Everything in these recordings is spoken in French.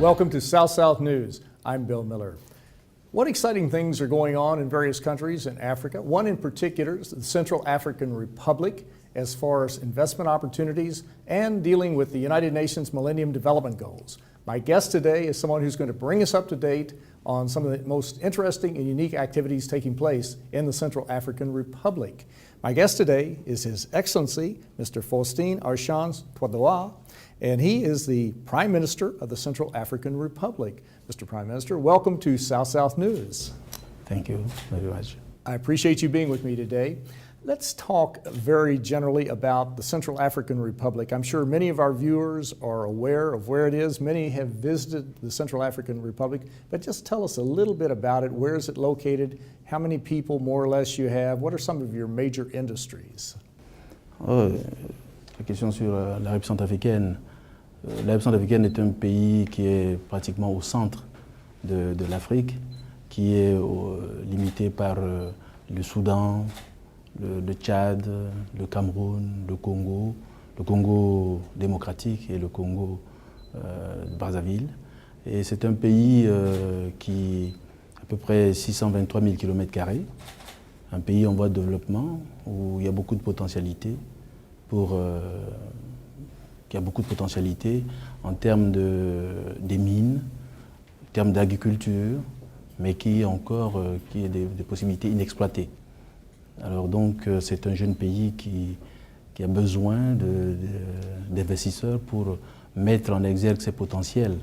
Welcome to South South News. I'm Bill Miller. What exciting things are going on in various countries in Africa? One in particular is the Central African Republic as far as investment opportunities and dealing with the United Nations Millennium Development Goals. My guest today is someone who's going to bring us up to date on some of the most interesting and unique activities taking place in the Central African Republic. My guest today is His Excellency, Mr. Faustin Archange Touadéra, and he is the Prime Minister of the Central African Republic. Mr. Prime Minister, welcome to South South News. Thank you very much. I appreciate you being with me today. Let's talk very generally about the Central African Republic. I'm sure many of our viewers are aware of where it is. Many have visited the Central African Republic, but just tell us a little bit about it. Where is it located? How many people more or less you have? What are some of your major industries? La question sur la République centrafricaine. La République centrafricaine est un pays qui est pratiquement au centre de l'Afrique, qui est limité par le Soudan, le Tchad, le Cameroun, le Congo démocratique et le Congo Brazzaville. Et c'est un pays qui a à peu près 623 000 km², un pays en voie de développement où il y a beaucoup de potentialités en termes des mines, en termes d'agriculture, mais qui a des possibilités inexploitées. Alors donc c'est un jeune pays qui a besoin d'investisseurs pour mettre en exergue ses potentiels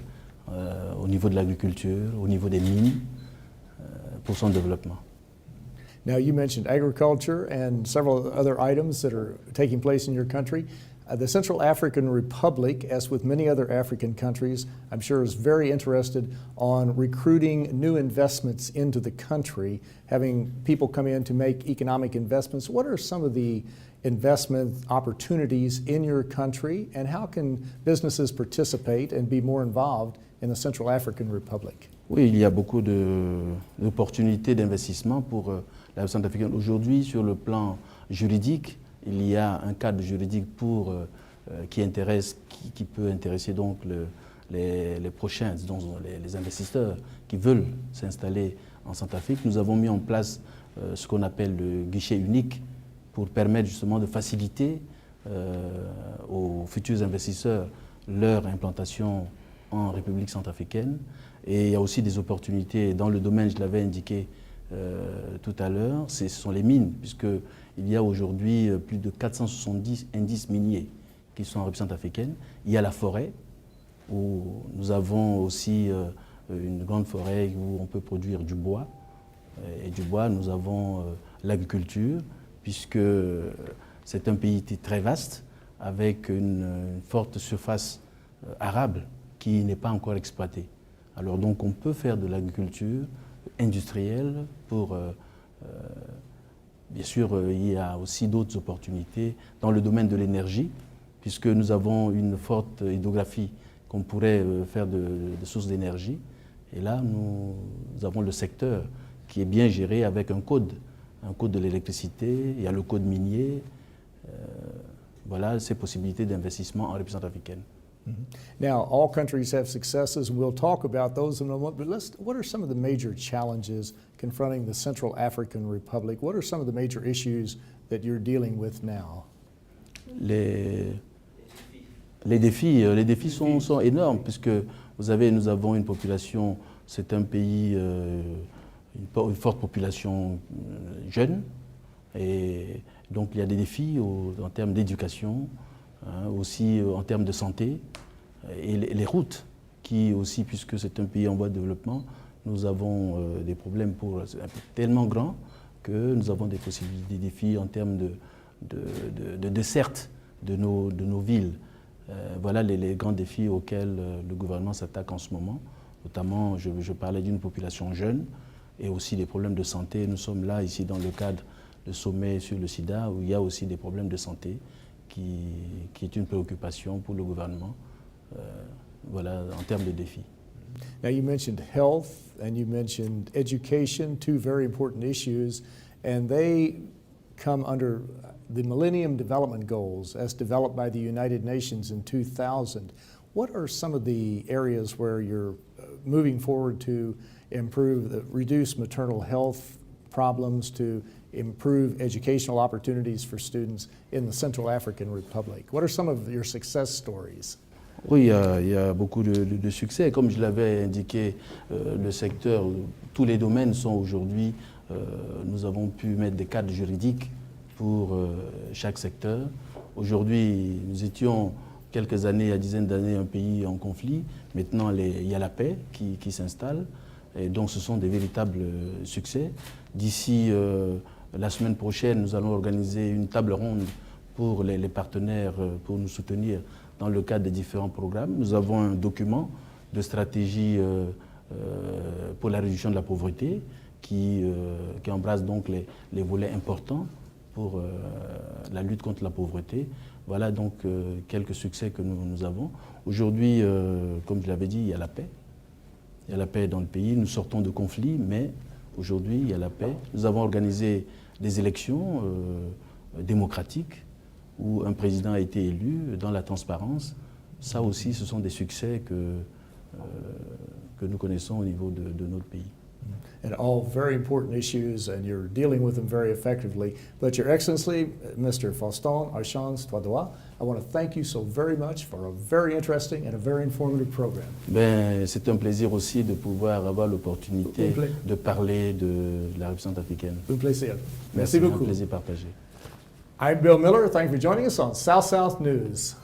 au niveau de l'agriculture, au niveau des mines, pour son développement. Now you mentioned agriculture and several other items that are taking place in your country. The Central African Republic, as with many other African countries, I'm sure is very interested on recruiting new investments into the country, having people come in to make economic investments. What are some of the investment opportunities in your country, and how can businesses participate and be more involved in the Central African Republic? Oui, il y a beaucoup d'opportunités d'investissement pour la République centrafricaine. Aujourd'hui, sur le plan juridique, il y a un cadre juridique qui peut intéresser donc les prochains, disons, les investisseurs qui veulent s'installer en Centrafrique. Nous avons mis en place ce qu'on appelle le guichet unique pour permettre justement de faciliter aux futurs investisseurs leur implantation en République centrafricaine. Et il y a aussi des opportunités dans le domaine, je l'avais indiqué tout à l'heure, ce sont les mines, puisqu'il y a aujourd'hui plus de 470 indices miniers qui sont en République centrafricaine. Il y a la forêt, où nous avons aussi une grande forêt où on peut produire du bois. Et du bois, nous avons l'agriculture, puisque c'est un pays très vaste, avec une forte surface arable qui n'est pas encore exploitée. Alors donc on peut faire de l'agriculture industrielle bien sûr, il y a aussi d'autres opportunités dans le domaine de l'énergie, puisque nous avons une forte hydrographie qu'on pourrait faire de sources d'énergie. Et là, nous avons le secteur qui est bien géré avec un code de l'électricité, il y a le code minier. Voilà ces possibilités d'investissement en République centrafricaine. Now, all countries have successes, and we'll talk about those in a moment, but what are some of the major challenges confronting the Central African Republic? What are some of the major issues that you're dealing with now? Les défis sont énormes, puisque nous avons une population, c'est un pays, une forte population jeune, et donc il y a des défis en termes d'éducation, aussi en termes de santé, et les routes qui aussi, puisque c'est un pays en voie de développement, nous avons des problèmes tellement grands que nous avons des défis en termes de desserte de nos villes. Voilà les grands défis auxquels le gouvernement s'attaque en ce moment. Notamment, je parlais d'une population jeune et aussi des problèmes de santé. Nous sommes là, ici, dans le cadre du sommet sur le sida, où il y a aussi des problèmes de santé qui est une préoccupation pour le gouvernement, voilà, en termes de défis. Now you mentioned health and you mentioned education, two very important issues, and they come under the Millennium Development Goals as developed by the United Nations in 2000. What are some of the areas where you're moving forward to reduce maternal health problems, to improve educational opportunities for students in the Central African Republic? What are some of your success stories? Oui, il y a beaucoup de succès. Comme je l'avais indiqué, le secteur, tous les domaines sont aujourd'hui, nous avons pu mettre des cadres juridiques pour chaque secteur. Aujourd'hui, nous étions quelques années, il y a dizaines d'années, un pays en conflit. Maintenant, il y a la paix qui s'installe. Et donc, ce sont des véritables succès. D'ici la semaine prochaine, nous allons organiser une table ronde pour les partenaires, pour nous soutenir dans le cadre des différents programmes. Nous avons un document de stratégie pour la réduction de la pauvreté qui embrasse donc les volets importants pour la lutte contre la pauvreté. Voilà donc quelques succès que nous avons. Aujourd'hui, comme je l'avais dit, il y a la paix. Il y a la paix dans le pays. Nous sortons de conflits, mais aujourd'hui, il y a la paix. Nous avons organisé des élections démocratiques où un président a été élu dans la transparence. Ça aussi, ce sont des succès que nous connaissons au niveau de notre pays. And all very important issues, and you're dealing with them very effectively. But Your Excellency, Mr. Faustin Archange Touadéra, I want to thank you so very much for a very interesting and a very informative program. Ben, c'est un plaisir aussi de pouvoir avoir l'opportunité de parler de la République centrafricaine. Un plaisir. Merci beaucoup. Un plaisir partagé. I'm Bill Miller. Thank you for joining us on South South News.